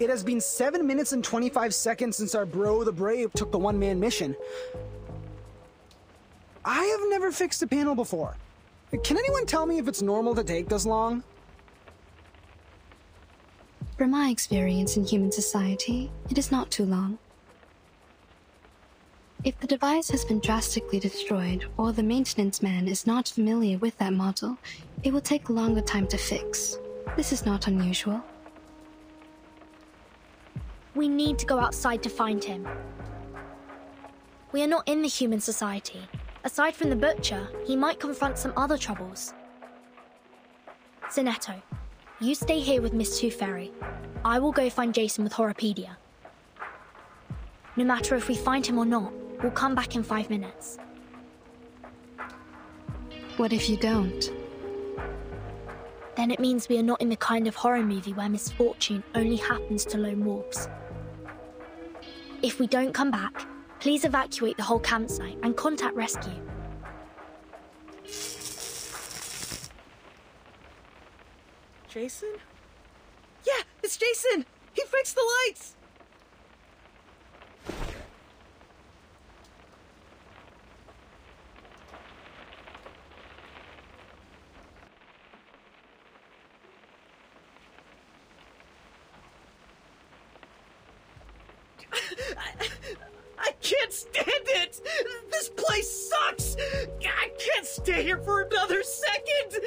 It has been 7 minutes and 25 seconds since our bro, the Brave, took the one-man mission. I have never fixed a panel before. Can anyone tell me if it's normal to take this long? From my experience in human society, it is not too long. If the device has been drastically destroyed, or the maintenance man is not familiar with that model, it will take a longer time to fix. This is not unusual. We need to go outside to find him. We are not in the human society. Aside from the butcher, he might confront some other troubles. Zenetto, you stay here with Miss Tooth Fairy. I will go find Jason with Horopedia. No matter if we find him or not, we'll come back in 5 minutes. What if you don't? Then it means we are not in the kind of horror movie where misfortune only happens to lone wolves. If we don't come back, please evacuate the whole campsite and contact rescue. Jason? Yeah, it's Jason! He fixed the lights! I can't stand it! This place sucks! I can't stay here for another second!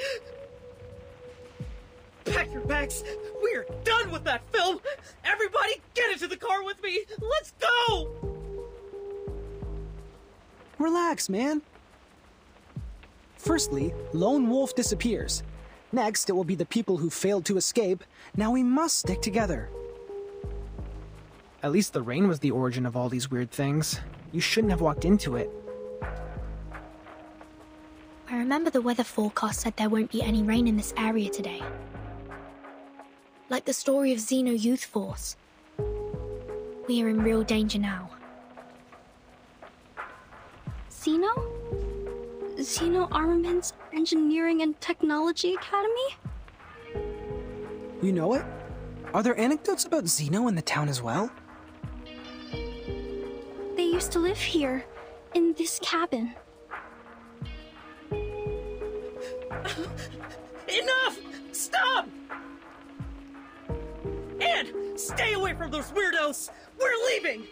Pack your bags! We are done with that film! Everybody get into the car with me! Let's go! Relax, man. Firstly, Lone Wolf disappears. Next, it will be the people who failed to escape. Now we must stick together. At least the rain was the origin of all these weird things. You shouldn't have walked into it. I remember the weather forecast said there won't be any rain in this area today. Like the story of Xeno Youth Force. We are in real danger now. Xeno? Xeno Armaments Engineering and Technology Academy? You know it? Are there anecdotes about Xeno in the town as well? They used to live here, in this cabin. Enough! Stop! And stay away from those weirdos! We're leaving!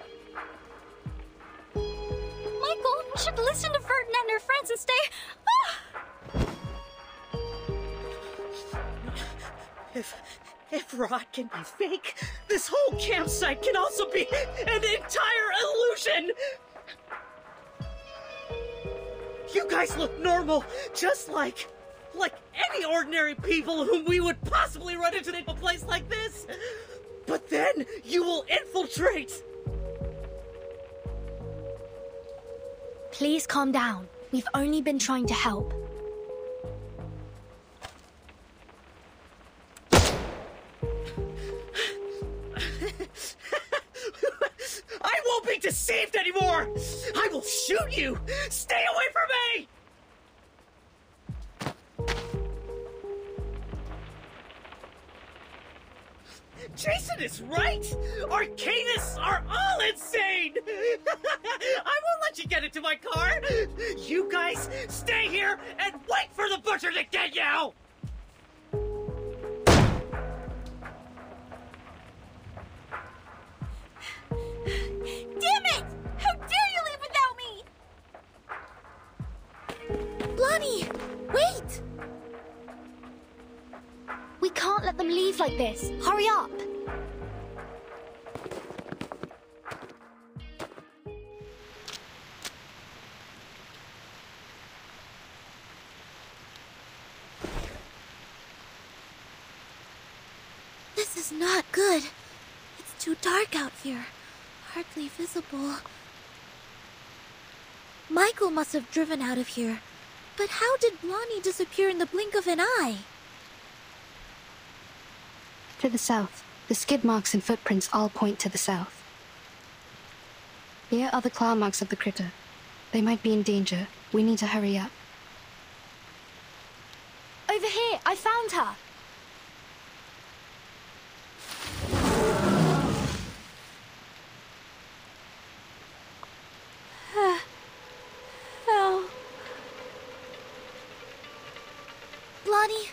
Michael, you should listen to Ferdinand and her friends and stay... If rot can be fake, this whole campsite can also be an entire illusion! You guys look normal, just like any ordinary people whom we would possibly run into in a place like this. But then you will infiltrate! Please calm down. We've only been trying to help. I won't be deceived anymore! I will shoot you! Stay away from me! Jason is right! Arcanists are all insane! I won't let you get into my car! You guys stay here and wait for the butcher to get you! Damn it! How dare you leave without me! Blondie, wait! We can't let them leave like this. Hurry up! This is not good. It's too dark out here. Hardly visible. Michael must have driven out of here. But how did Blondie disappear in the blink of an eye? To the south. The skid marks and footprints all point to the south. Here are the claw marks of the critter. They might be in danger. We need to hurry up. Over here! I found her! Lonnie,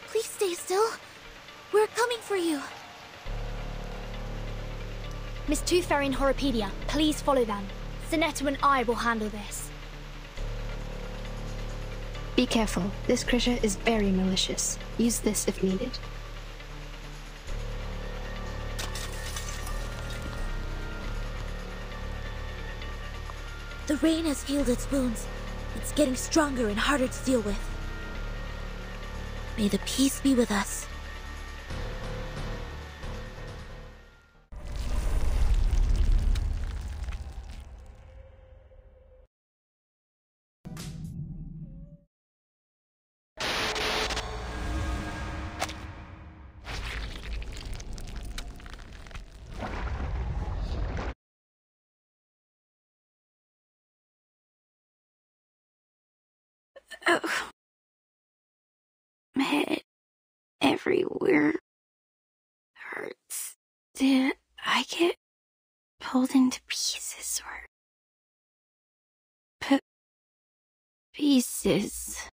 please stay still. We're coming for you. Miss Tooth Fairy and Horopedia, please follow them. Zanetto and I will handle this. Be careful. This critter is very malicious. Use this if needed. The rain has healed its wounds. It's getting stronger and harder to deal with. May the peace be with us. Oh. My head everywhere hurts. Did I get pulled into pieces or pieces?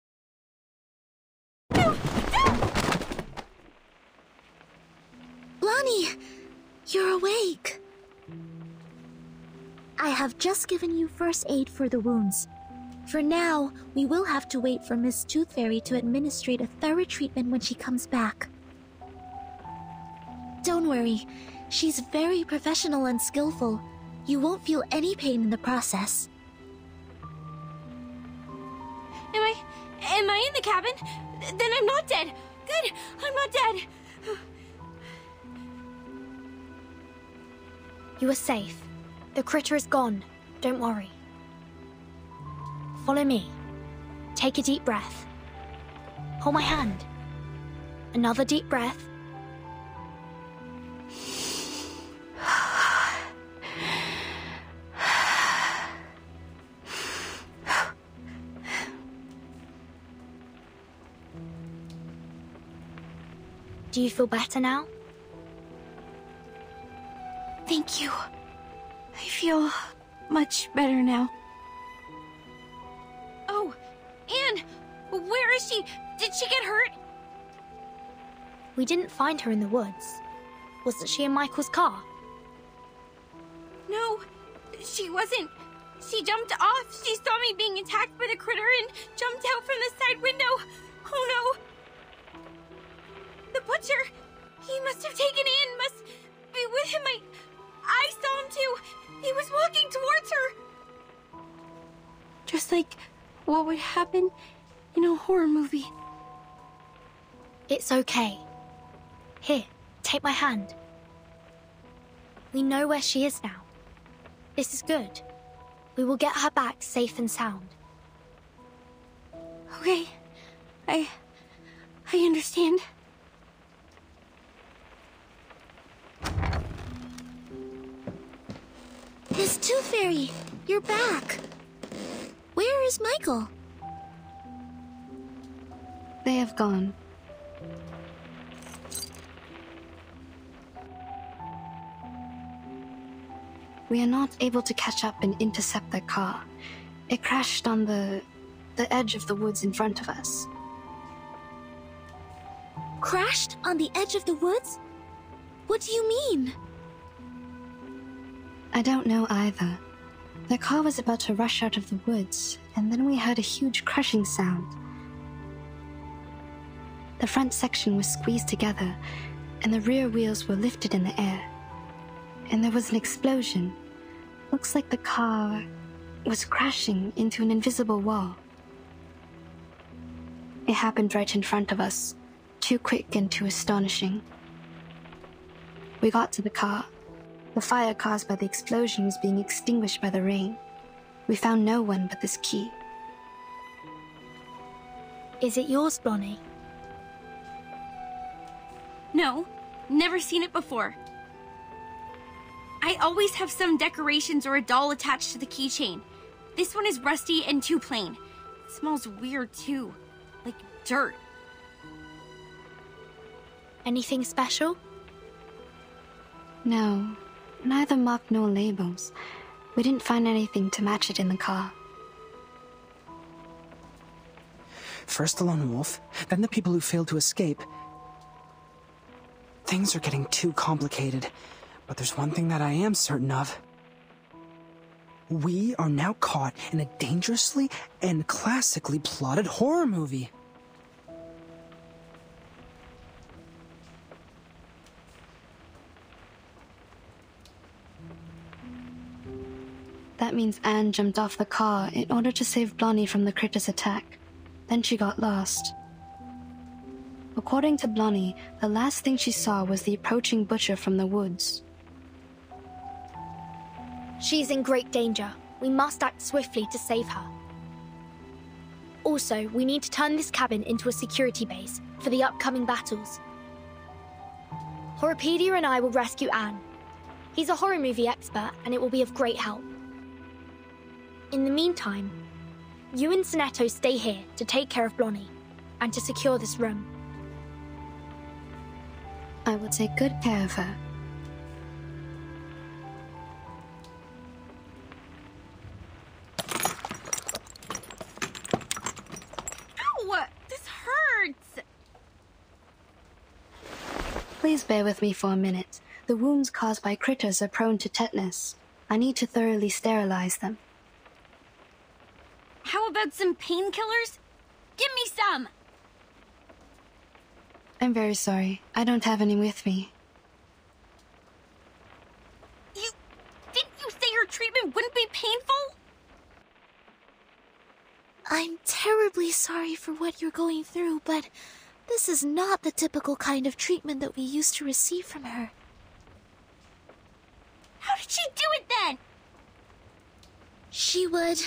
Lonnie, you're awake. I have just given you first aid for the wounds. For now, we will have to wait for Miss Tooth Fairy to administrate a thorough treatment when she comes back. Don't worry, she's very professional and skillful. You won't feel any pain in the process. Am I in the cabin? Then I'm not dead. Good, I'm not dead. You are safe. The critter is gone. Don't worry. Follow me. Take a deep breath. Hold my hand. Another deep breath. Do you feel better now? Thank you. I feel much better now. Oh, Anne! Where is she? Did she get hurt? We didn't find her in the woods. Wasn't she in Michael's car? No, she wasn't. She jumped off. She saw me being attacked by the critter and jumped out from the side window. Oh no! The butcher! He must have taken Anne, must be with him. I saw him too. He was walking towards her. Just like what would happen in a horror movie. It's okay. Here, take my hand. We know where she is now. This is good. We will get her back safe and sound. Okay. I understand. Miss Tooth Fairy, you're back. Where is Michael? They have gone. We are not able to catch up and intercept their car. It crashed on the edge of the woods in front of us. Crashed on the edge of the woods? What do you mean? I don't know either. The car was about to rush out of the woods, and then we heard a huge crushing sound. The front section was squeezed together, and the rear wheels were lifted in the air. And there was an explosion. Looks like the car was crashing into an invisible wall. It happened right in front of us, too quick and too astonishing. We got to the car. The fire caused by the explosion was being extinguished by the rain. We found no one but this key. Is it yours, Bonnie? No, never seen it before. I always have some decorations or a doll attached to the keychain. This one is rusty and too plain. It smells weird too, like dirt. Anything special? No, neither mark nor labels. We didn't find anything to match it in the car. first the lone wolf, then the people who failed to escape. Things are getting too complicated, but there's one thing that I am certain of. We are now caught in a dangerously and classically plotted horror movie. That means Anne jumped off the car in order to save Blondie from the critter's attack. Then she got lost. According to Blondie, the last thing she saw was the approaching butcher from the woods. She's in great danger. We must act swiftly to save her. Also, we need to turn this cabin into a security base for the upcoming battles. Horropedia and I will rescue Anne. He's a horror movie expert, and it will be of great help. In the meantime, you and Sonetto stay here to take care of Blondie and to secure this room. I will take good care of her. Ow! This hurts! Please bear with me for a minute. The wounds caused by critters are prone to tetanus. I need to thoroughly sterilize them. How about some painkillers? Give me some! I'm very sorry. I don't have any with me. Didn't you say her treatment wouldn't be painful? I'm terribly sorry for what you're going through, but this is not the typical kind of treatment that we used to receive from her. How did she do it then? She would...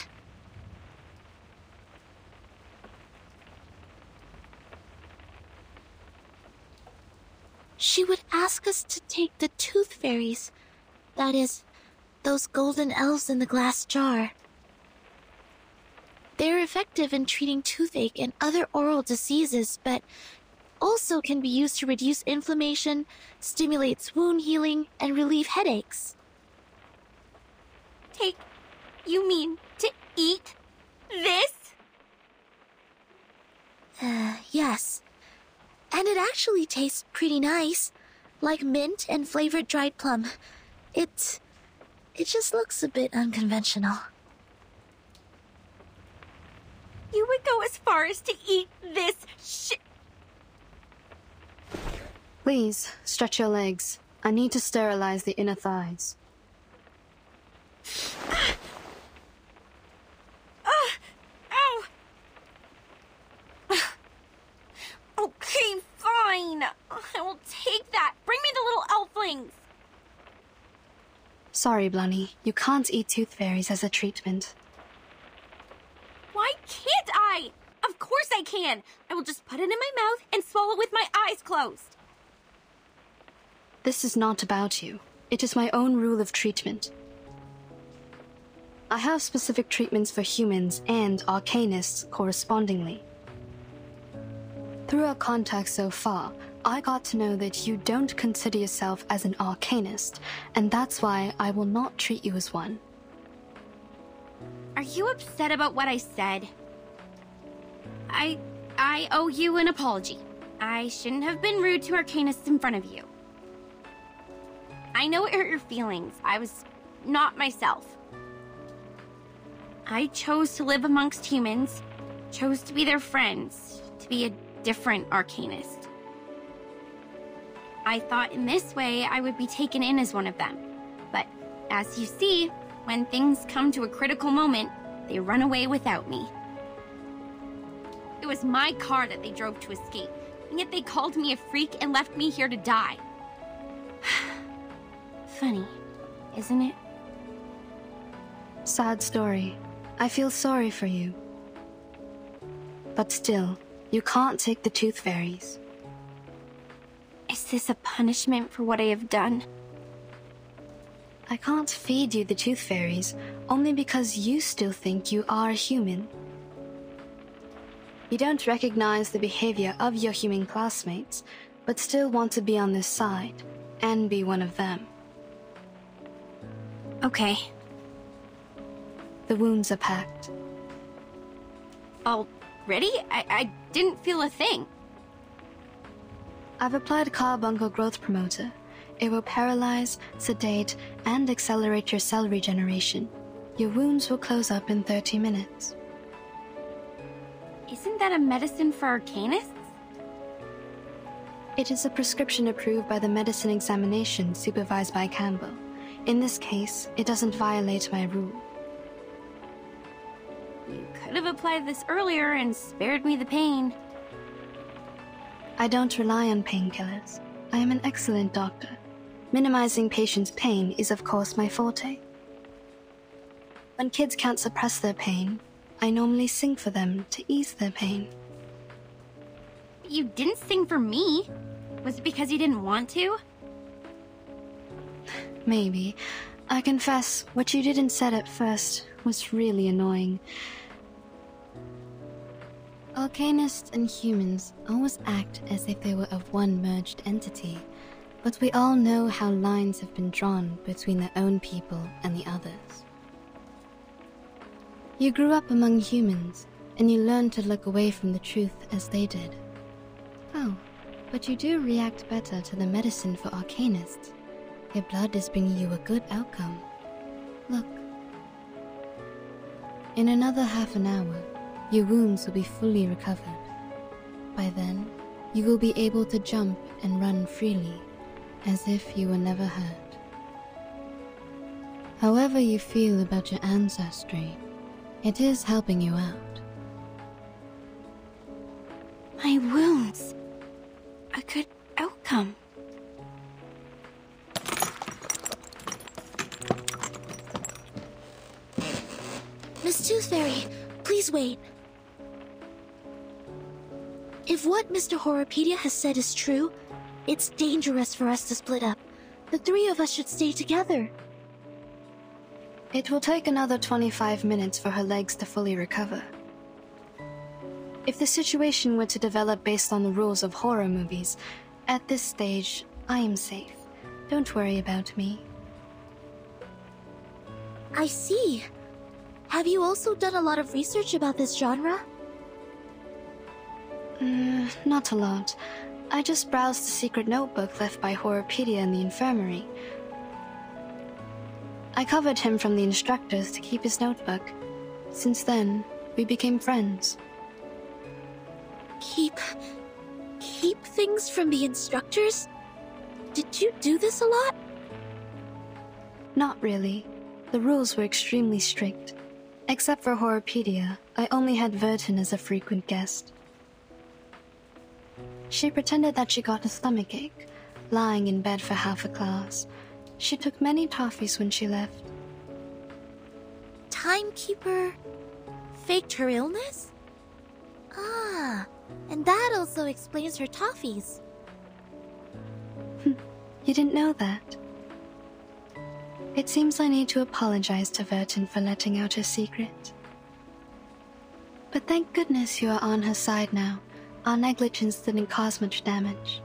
She would ask us to take the tooth fairies. That is, those golden elves in the glass jar. They're effective in treating toothache and other oral diseases, but also can be used to reduce inflammation, stimulate wound healing, and relieve headaches. Take... you mean to eat this? Yes. And it actually tastes pretty nice, like mint and flavored dried plum. It just looks a bit unconventional. You would go as far as to eat this Please, stretch your legs. I need to sterilize the inner thighs. Ow! Okay, fine. I will take that. Bring me the little elflings. Sorry, Blondie. You can't eat tooth fairies as a treatment. Why can't I? Of course I can. I will just put it in my mouth and swallow with my eyes closed. This is not about you. It is my own rule of treatment. I have specific treatments for humans and arcanists correspondingly. Through our contacts so far, I got to know that you don't consider yourself as an arcanist, and that's why I will not treat you as one. Are you upset about what I said? I owe you an apology. I shouldn't have been rude to arcanists in front of you. I know it hurt your feelings. I was not myself. I chose to live amongst humans, chose to be their friends, to be a different arcanist. I thought in this way I would be taken in as one of them. But as you see, when things come to a critical moment, they run away without me. It was my car that they drove to escape, and yet they called me a freak and left me here to die. Funny, isn't it? Sad story. I feel sorry for you. But still, you can't take the tooth fairies. Is this a punishment for what I have done? I can't feed you the tooth fairies, only because you still think you are a human. You don't recognize the behavior of your human classmates, but still want to be on this side, and be one of them. Okay. The wounds are packed. I'll ready? I didn't feel a thing. I've applied carbuncle growth promoter. It will paralyze, sedate, and accelerate your cell regeneration. Your wounds will close up in 30 minutes. Isn't that a medicine for arcanists? It is a prescription approved by the medicine examination supervised by Campbell. In this case, it doesn't violate my rule. You could have applied this earlier and spared me the pain. I don't rely on painkillers. I am an excellent doctor. Minimizing patients' pain is of course my forte. When kids can't suppress their pain, I normally sing for them to ease their pain. You didn't sing for me. Was it because you didn't want to? Maybe. I confess, what you didn't say at first was really annoying. Arcanists and humans always act as if they were of one merged entity, but we all know how lines have been drawn between their own people and the others. You grew up among humans, and you learned to look away from the truth as they did. Oh, but you do react better to the medicine for arcanists. Your blood is bringing you a good outcome. Look. In another half an hour, your wounds will be fully recovered. By then, you will be able to jump and run freely, as if you were never hurt. However you feel about your ancestry, it is helping you out. My wounds. A good outcome. Miss Tooth Fairy, please wait. If what Mr. Horrorpedia has said is true, it's dangerous for us to split up. The three of us should stay together. It will take another 25 minutes for her legs to fully recover. If the situation were to develop based on the rules of horror movies, at this stage, I am safe. Don't worry about me. I see. Have you also done a lot of research about this genre? Not a lot. I just browsed the secret notebook left by Horrorpedia in the infirmary. I covered him from the instructors to keep his notebook. Since then, we became friends. Keep things from the instructors? Did you do this a lot? Not really. The rules were extremely strict. Except for Horrorpedia, I only had Vertin as a frequent guest. She pretended that she got a stomachache, lying in bed for half a class. She took many toffees when she left. Timekeeper faked her illness? Ah, and that also explains her toffees. You didn't know that? It seems I need to apologize to Vertin for letting out her secret. But thank goodness you are on her side now. Our negligence didn't cause much damage.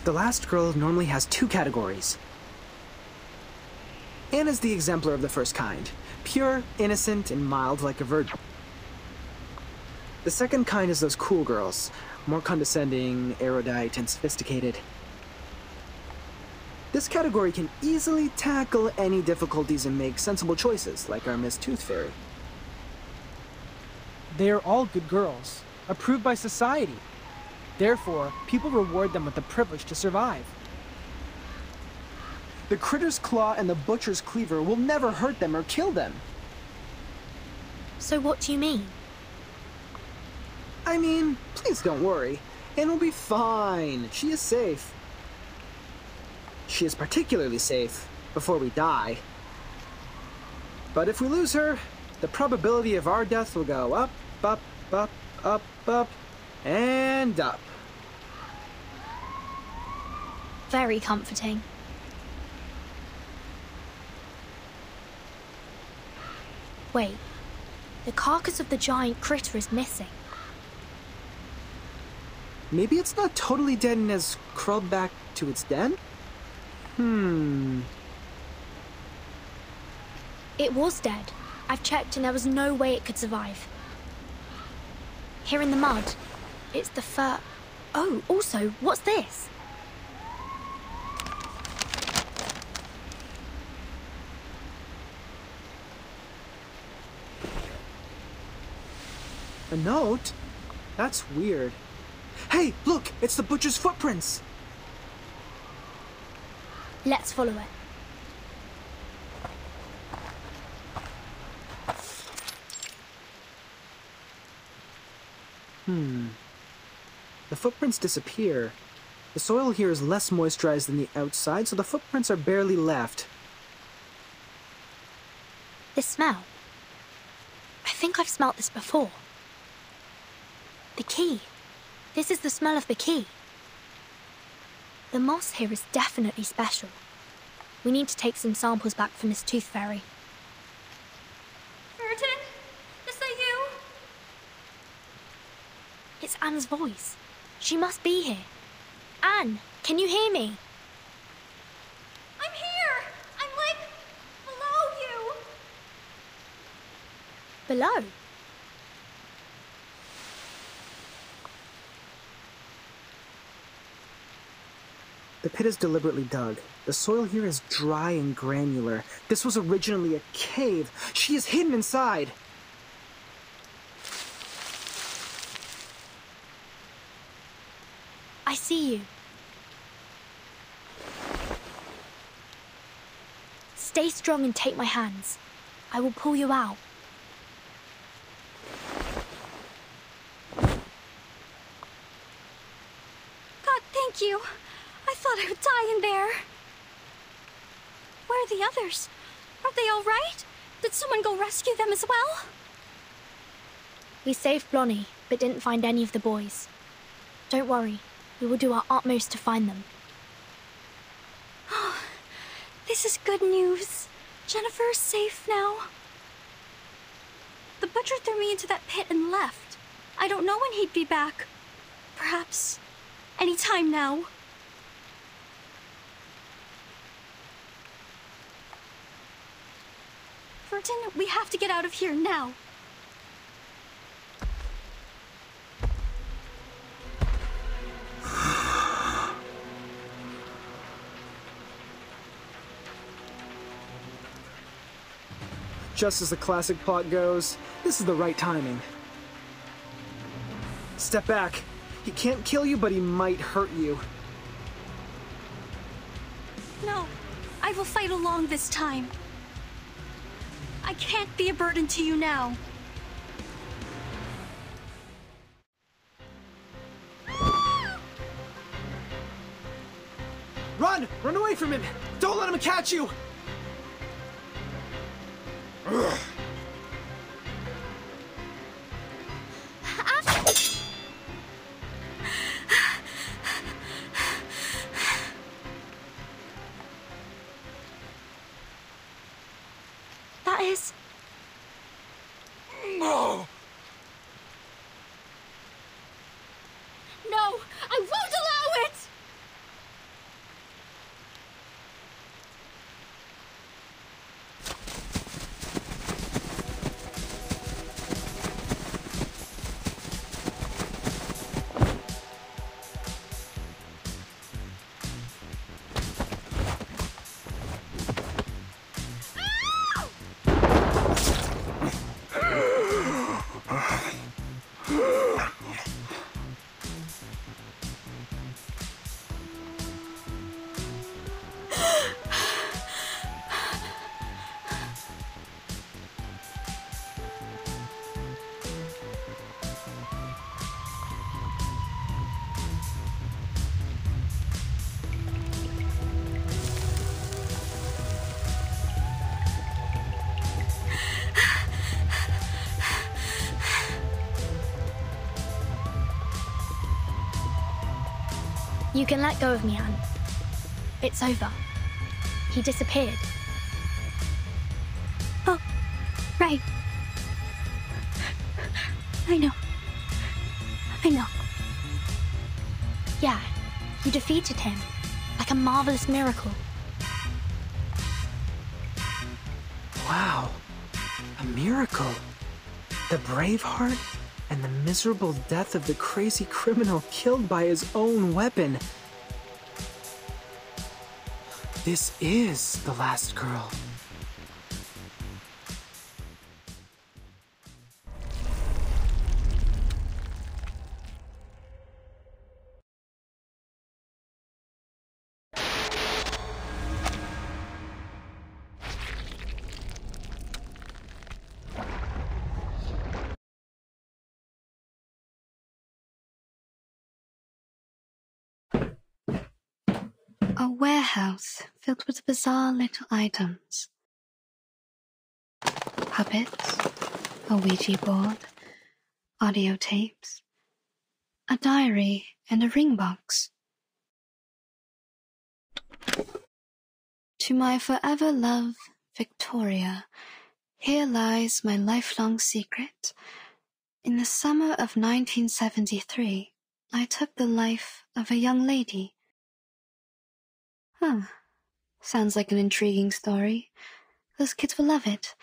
The last girl normally has 2 categories. Anna's the exemplar of the first kind. Pure, innocent, and mild like a virgin. The second kind is those cool girls. More condescending, erudite, and sophisticated. This category can easily tackle any difficulties and make sensible choices, like our Miss Tooth Fairy. They are all good girls, approved by society. Therefore, people reward them with the privilege to survive. The Critter's Claw and the Butcher's Cleaver will never hurt them or kill them. So what do you mean? I mean, please don't worry. Anne will be fine. She is safe. She is particularly safe before we die. But if we lose her, the probability of our death will go up, up, up, up, up, and up. Very comforting. Wait, the carcass of the giant critter is missing. Maybe it's not totally dead and has crawled back to its den? It was dead. I've checked and there was no way it could survive. Here in the mud, it's the fur... Oh, also, what's this? A note? That's weird. Hey, look! It's the butcher's footprints! Let's follow it. The footprints disappear. The soil here is less moisturized than the outside, so the footprints are barely left. This smell. I think I've smelt this before. The key. This is the smell of the key. The moss here is definitely special. We need to take some samples back from this tooth fairy. Burton? Is that you? It's Anne's voice. She must be here. Anne, can you hear me? I'm here! I'm like... below you! Below? The pit is deliberately dug. The soil here is dry and granular. This was originally a cave. She is hidden inside. I see you. Stay strong and take my hands. I will pull you out. God, thank you. I thought I would die in there. Where are the others? Are they all right? Did someone go rescue them as well? We saved Blonnie, but didn't find any of the boys. Don't worry. We will do our utmost to find them. Oh, this is good news. Jennifer is safe now. The butcher threw me into that pit and left. I don't know when he'd be back. Perhaps any time now. Burton, we have to get out of here now. Just as the classic plot goes, this is the right timing. Step back. He can't kill you, but he might hurt you. No, I will fight along this time. I can't be a burden to you now. Run! Run away from him! Don't let him catch you! That is... No! No, I won't allow it! You can let go of me, Anne. It's over. He disappeared. Oh, right. I know. Yeah, you defeated him. Like a marvelous miracle. Wow. A miracle. The brave heart and the miserable death of the crazy criminal killed by his own weapon. This is the last girl. A warehouse filled with bizarre little items. Puppets, a Ouija board, audio tapes, a diary, and a ring box. To my forever love, Victoria, here lies my lifelong secret. In the summer of 1973, I took the life of a young lady. Huh. Sounds like an intriguing story. Those kids will love it.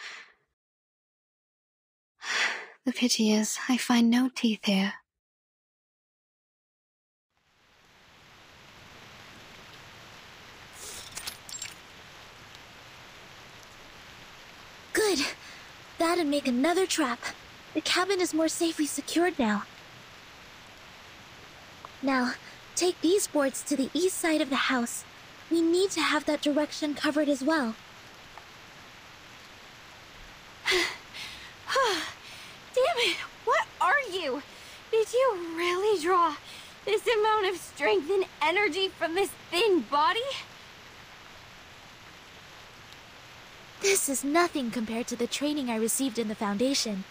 The pity is, I find no teeth here. Good. That'd make another trap. The cabin is more safely secured now. Now, take these boards to the east side of the house. We need to have that direction covered as well. Damn it! What are you? Did you really draw this amount of strength and energy from this thin body? This is nothing compared to the training I received in the Foundation.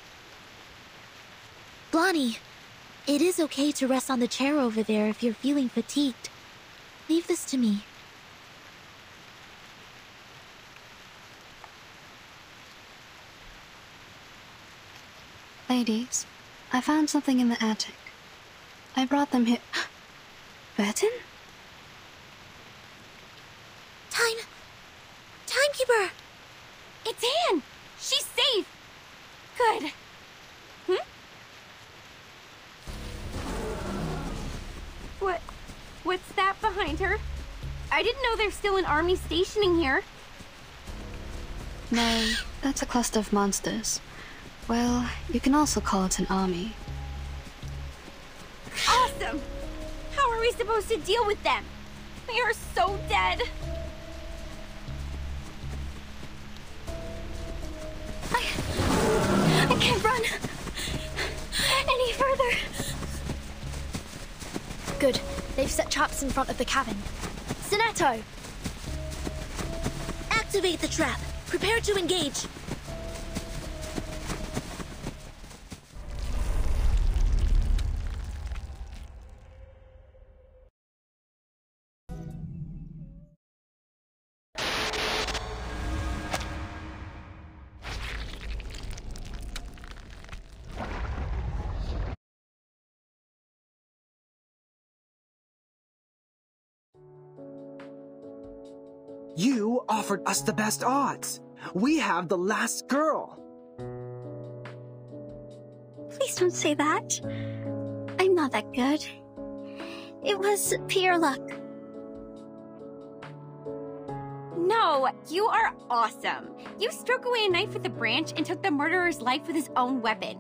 Blondie, it is okay to rest on the chair over there if you're feeling fatigued. Leave this to me. Ladies, I found something in the attic. I brought them here. Burton? Timekeeper! It's Anne! She's safe! Good. What's that behind her? I didn't know there's still an army stationing here. No, that's a cluster of monsters. Well, you can also call it an army. Awesome! How are we supposed to deal with them? We are so dead. I can't run any further. Good. They've set traps in front of the cabin. Sonetto! Activate the trap. Prepare to engage. You offered us the best odds. We have the last girl. Please don't say that. I'm not that good. It was pure luck. No, you are awesome. You struck away a knife with a branch and took the murderer's life with his own weapon.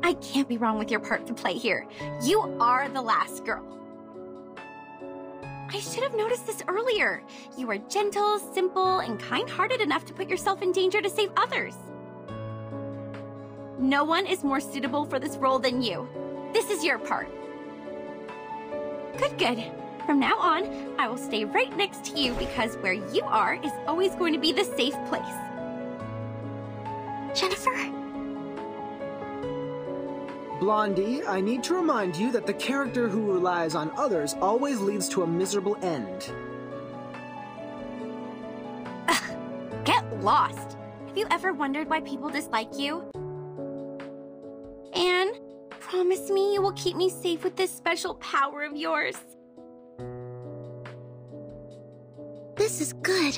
I can't be wrong with your part to play here. You are the last girl. I should have noticed this earlier. You are gentle, simple, and kind-hearted enough to put yourself in danger to save others. No one is more suitable for this role than you. This is your part. Good. From now on, I will stay right next to you because where you are is always going to be the safe place. Jennifer? Blondie, I need to remind you that the character who relies on others always leads to a miserable end. Get lost. Have you ever wondered why people dislike you? Anne, promise me you will keep me safe with this special power of yours. This is good.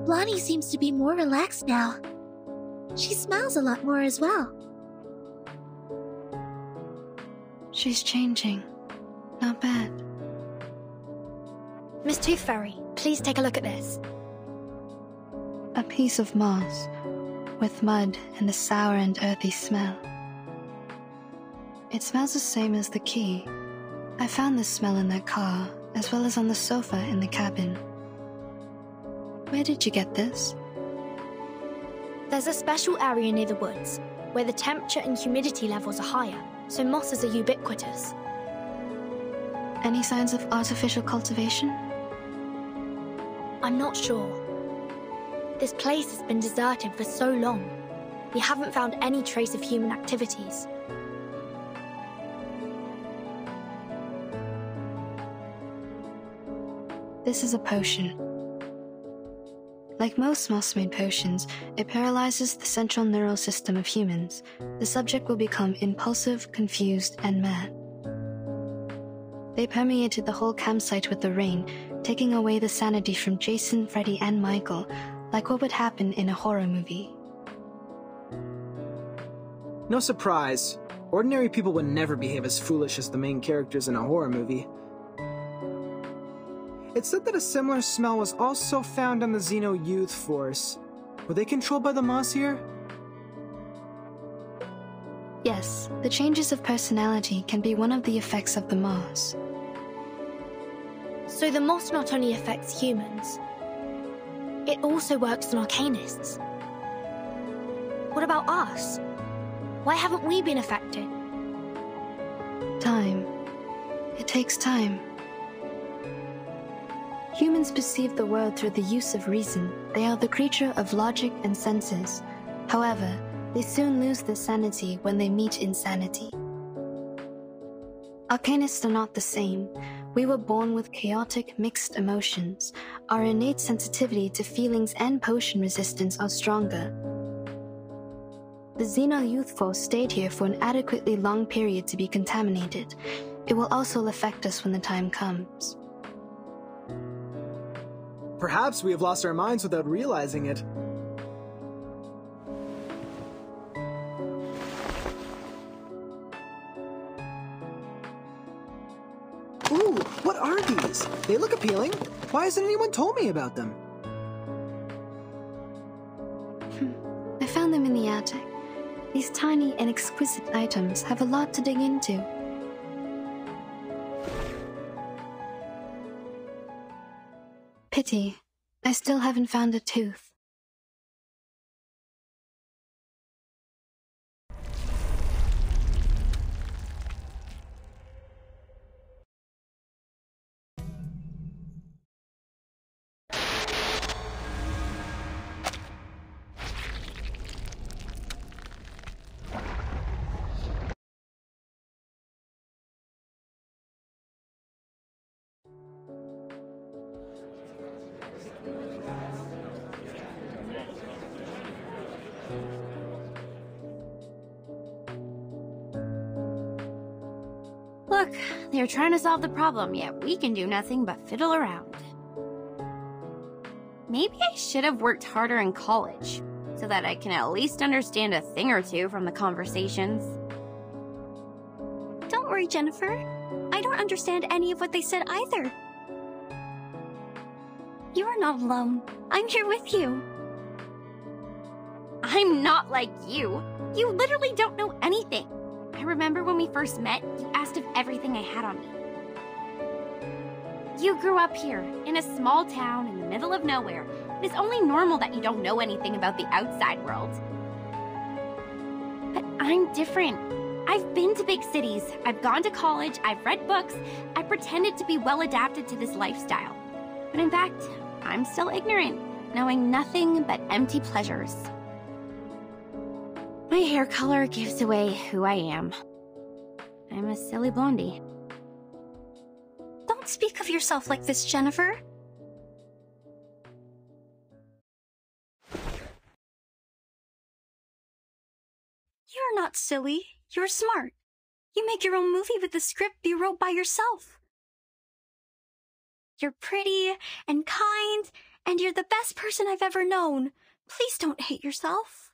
Blondie seems to be more relaxed now. She smiles a lot more as well. She's changing. Not bad. Miss Tooth Fairy, please take a look at this. A piece of moss, with mud and a sour and earthy smell. It smells the same as the key. I found this smell in that car, as well as on the sofa in the cabin. Where did you get this? There's a special area near the woods, where the temperature and humidity levels are higher, so mosses are ubiquitous. Any signs of artificial cultivation? I'm not sure. This place has been deserted for so long. We haven't found any trace of human activities. This is a potion. Like most moss-made potions, it paralyzes the central neural system of humans. The subject will become impulsive, confused, and mad. They permeated the whole campsite with the rain, taking away the sanity from Jason, Freddy, and Michael, like what would happen in a horror movie. No surprise. Ordinary people would never behave as foolish as the main characters in a horror movie. It's said that a similar smell was also found on the Xeno Youth Force. Were they controlled by the moss here? Yes, the changes of personality can be one of the effects of the moss. So the moss not only affects humans, it also works on arcanists. What about us? Why haven't we been affected? Time. It takes time. Humans perceive the world through the use of reason. They are the creature of logic and senses. However, they soon lose their sanity when they meet insanity. Arcanists are not the same. We were born with chaotic, mixed emotions. Our innate sensitivity to feelings and potion resistance are stronger. The Xeno Youth Force stayed here for an adequately long period to be contaminated. It will also affect us when the time comes. Perhaps we have lost our minds without realizing it. Ooh, what are these? They look appealing. Why hasn't anyone told me about them? I found them in the attic. These tiny and exquisite items have a lot to dig into. Pity, I still haven't found a tooth. Look, they're trying to solve the problem, yet we can do nothing but fiddle around. Maybe I should have worked harder in college, so that I can at least understand a thing or two from the conversations. Don't worry, Jennifer. I don't understand any of what they said either. You are not alone. I'm here with you. I'm not like you. You literally don't know anything. I remember when we first met, you asked if everything I had on me. You grew up here, in a small town in the middle of nowhere. It is only normal that you don't know anything about the outside world. But I'm different. I've been to big cities, I've gone to college, I've read books, I pretended to be well adapted to this lifestyle. But in fact, I'm still ignorant, knowing nothing but empty pleasures. My hair color gives away who I am. I'm a silly blondie. Don't speak of yourself like this, Jennifer. You're not silly. You're smart. You make your own movie with the script you wrote by yourself. You're pretty and kind, and you're the best person I've ever known. Please don't hate yourself.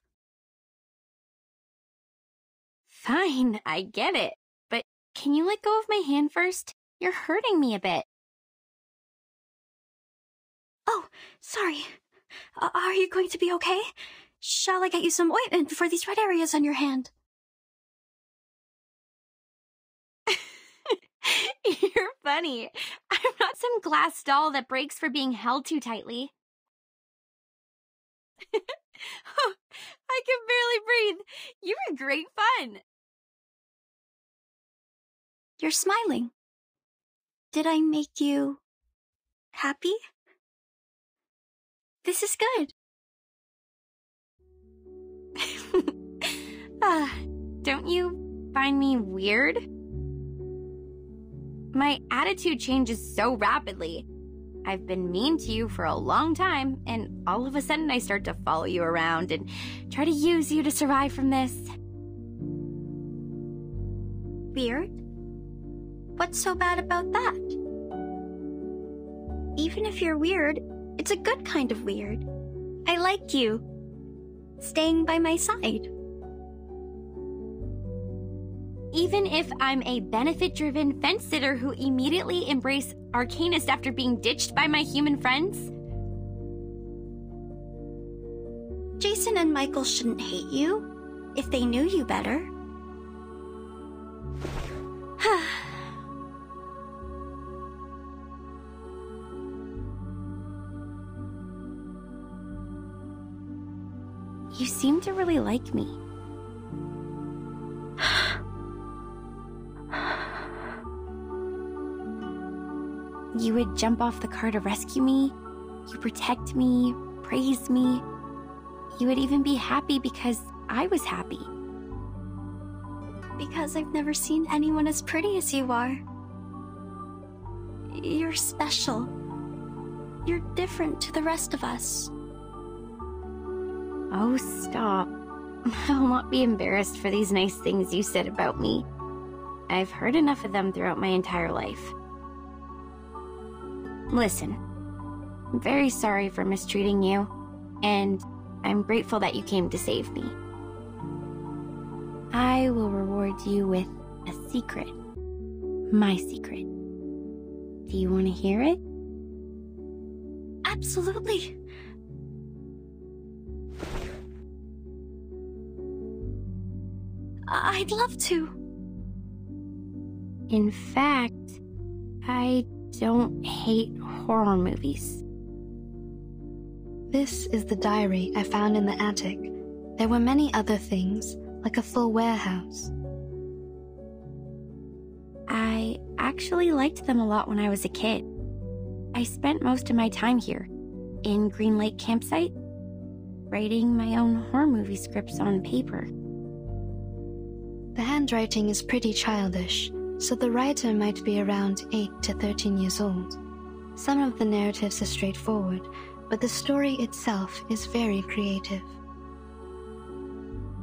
Fine, I get it. But can you let go of my hand first? You're hurting me a bit. Oh, sorry. Are you going to be okay? Shall I get you some ointment for these red areas on your hand? You're funny. I'm not some glass doll that breaks for being held too tightly. Oh, I can barely breathe. You were great fun. You're smiling. Did I make you happy? This is good. Don't you find me weird? My attitude changes so rapidly. I've been mean to you for a long time, and all of a sudden I start to follow you around and try to use you to survive from this. Weird? What's so bad about that? Even if you're weird, it's a good kind of weird. I like you. Staying by my side. Even if I'm a benefit-driven fence-sitter who immediately embraced Arcanist after being ditched by my human friends? Jason and Michael shouldn't hate you if they knew you better. You seem to really like me. You would jump off the car to rescue me. You protect me, praise me. You would even be happy because I was happy. Because I've never seen anyone as pretty as you are. You're special. You're different to the rest of us. Oh, stop. I'll not be embarrassed for these nice things you said about me. I've heard enough of them throughout my entire life. Listen, I'm very sorry for mistreating you, and I'm grateful that you came to save me. I will reward you with a secret. My secret. Do you want to hear it? Absolutely. I'd love to. In fact, I don't hate horror movies. This is the diary I found in the attic. There were many other things, like a full warehouse. I actually liked them a lot when I was a kid. I spent most of my time here, in Green Lake Campsite, writing my own horror movie scripts on paper. The handwriting is pretty childish, so the writer might be around 8 to 13 years old. Some of the narratives are straightforward, but the story itself is very creative.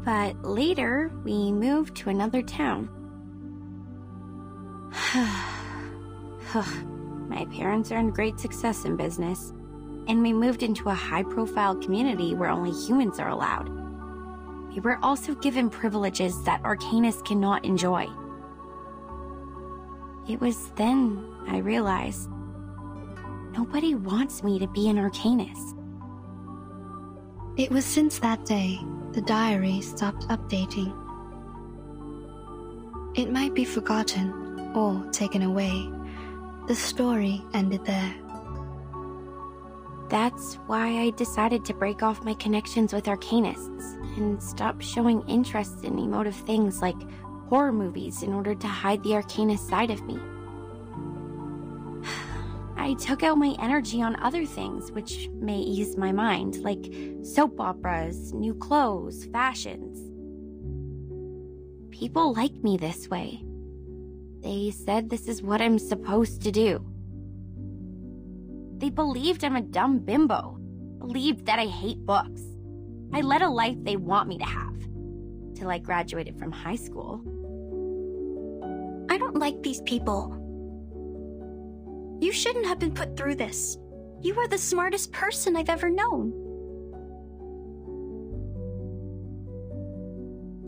But later, we moved to another town. My parents earned great success in business, and we moved into a high-profile community where only humans are allowed. We were also given privileges that Arcanists cannot enjoy. It was then I realized nobody wants me to be an Arcanist. It was since that day the diary stopped updating. It might be forgotten or taken away. The story ended there. That's why I decided to break off my connections with Arcanists and stop showing interest in emotive things like horror movies in order to hide the Arcanist side of me. I took out my energy on other things which may ease my mind, like soap operas, new clothes, fashions. People like me this way. They said this is what I'm supposed to do. They believed I'm a dumb bimbo, believed that I hate books. I led a life they want me to have, till I graduated from high school. I don't like these people. You shouldn't have been put through this. You are the smartest person I've ever known.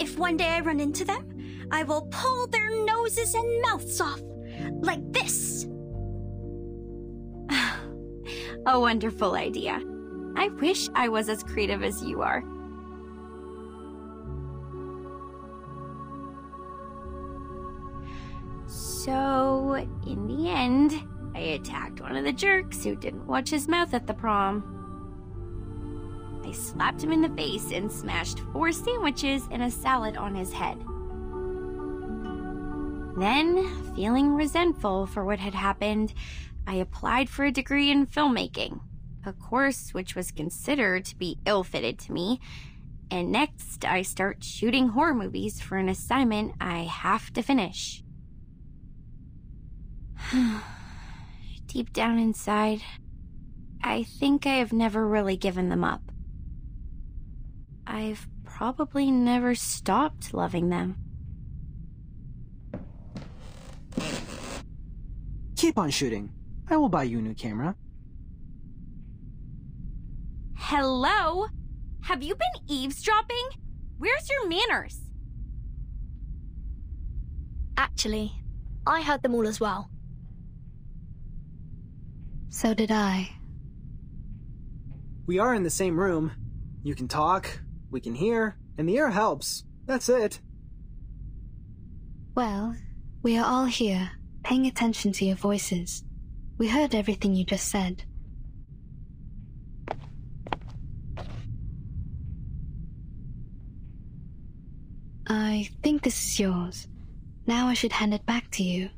If one day I run into them, I will pull their noses and mouths off. Like this. A wonderful idea. I wish I was as creative as you are. So, in the end, I attacked one of the jerks who didn't watch his mouth at the prom. I slapped him in the face and smashed 4 sandwiches and a salad on his head. Then, feeling resentful for what had happened, I applied for a degree in filmmaking, a course which was considered to be ill-fitted to me, and next I start shooting horror movies for an assignment I have to finish. Deep down inside, I think I have never really given them up. I've probably never stopped loving them. Keep on shooting. I will buy you a new camera. Hello? Have you been eavesdropping? Where's your manners? Actually, I heard them all as well. So did I. We are in the same room. You can talk, we can hear, and the air helps. That's it. Well, we are all here, paying attention to your voices. We heard everything you just said. I think this is yours. Now I should hand it back to you.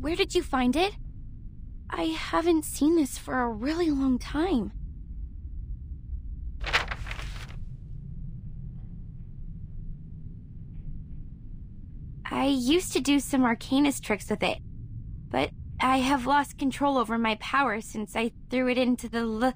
Where did you find it? I haven't seen this for a really long time. I used to do some Arcanist tricks with it, but I have lost control over my power since I threw it into the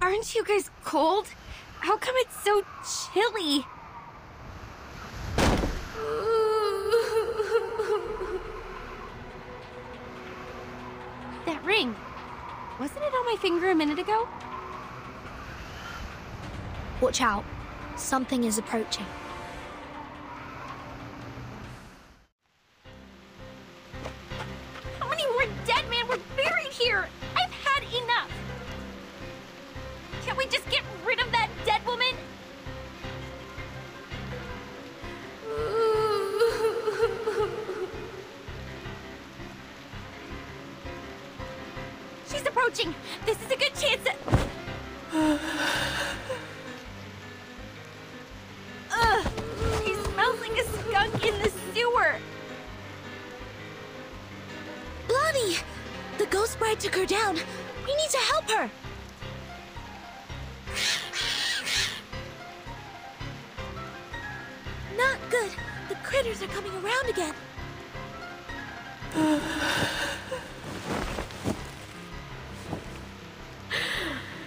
Aren't you guys cold? How come it's so chilly? That ring. Wasn't it on my finger a minute ago? Watch out. Something is approaching. How many more dead men were buried here? I've had enough. Can't we just get rid of that dead woman? She's approaching. This is a good chance to... She smells like a skunk in the sewer. Bloody! The ghost bride took her down. We need to help her. Not good. The critters are coming around again.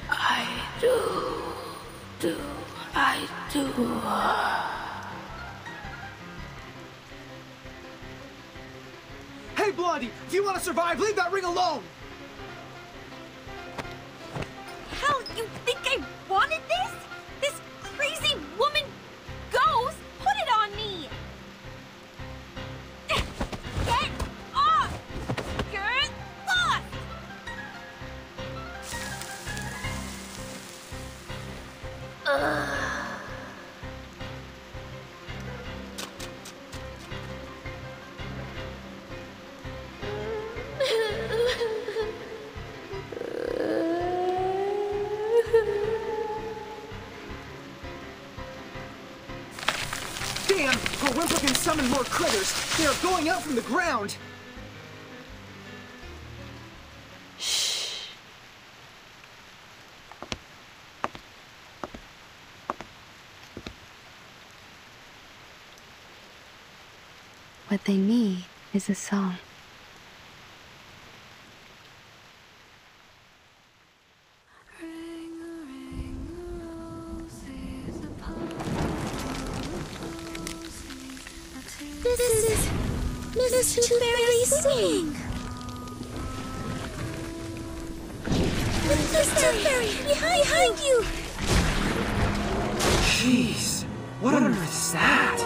I do. Hey, Blondie! If you want to survive, leave that ring alone! Hell, you think I wanted this? This crazy woman ghost put it on me! Get off! Get lost! Damn! Her whimper can summon more critters! They are going out from the ground! What they need is a song. This is Mr. Toothberry singing. Mr. Toothberry, behind you! Jeez, what on earth is that?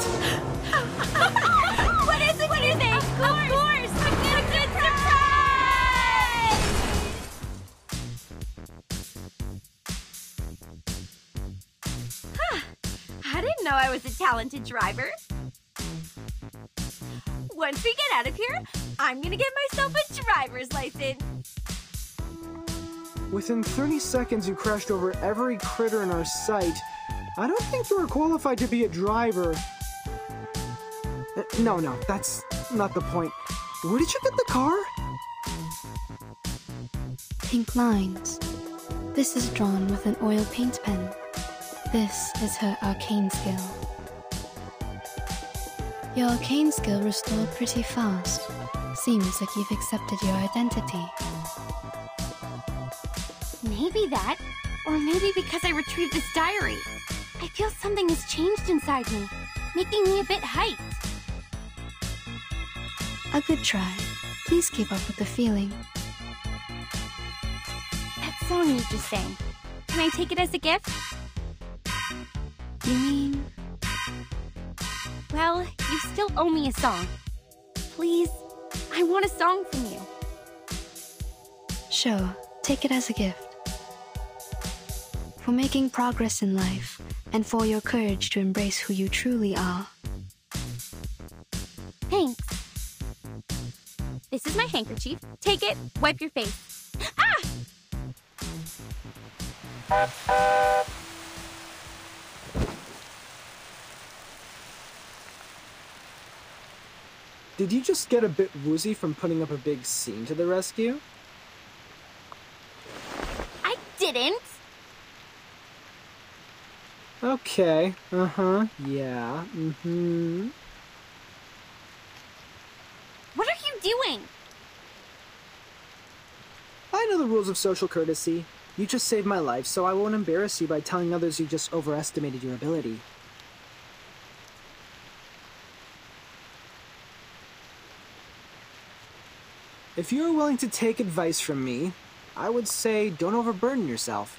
What is it? What is it? Of course! A good surprise! I didn't know I was a talented driver. Once we get out of here, I'm gonna get myself a driver's license. Within 30 seconds, you crashed over every critter in our sight. I don't think you were qualified to be a driver. No, that's not the point. Where did you get the car? Pink lines. This is drawn with an oil paint pen. This is her arcane skill. Your arcane skill restored pretty fast. Seems like you've accepted your identity. Maybe that, or maybe because I retrieved this diary. I feel something has changed inside me, making me a bit hyped. A good try. Please keep up with the feeling. That song you just sang, can I take it as a gift? You mean? Well, you still owe me a song. Please, I want a song from you. Sure, take it as a gift. For making progress in life, and for your courage to embrace who you truly are. Thanks. This is my handkerchief. Take it, wipe your face. Ah! Did you just get a bit woozy from putting up a big scene to the rescue? I didn't. Okay, yeah, What are you doing? I know the rules of social courtesy. You just saved my life, so I won't embarrass you by telling others you just overestimated your ability. If you're willing to take advice from me, I would say don't overburden yourself.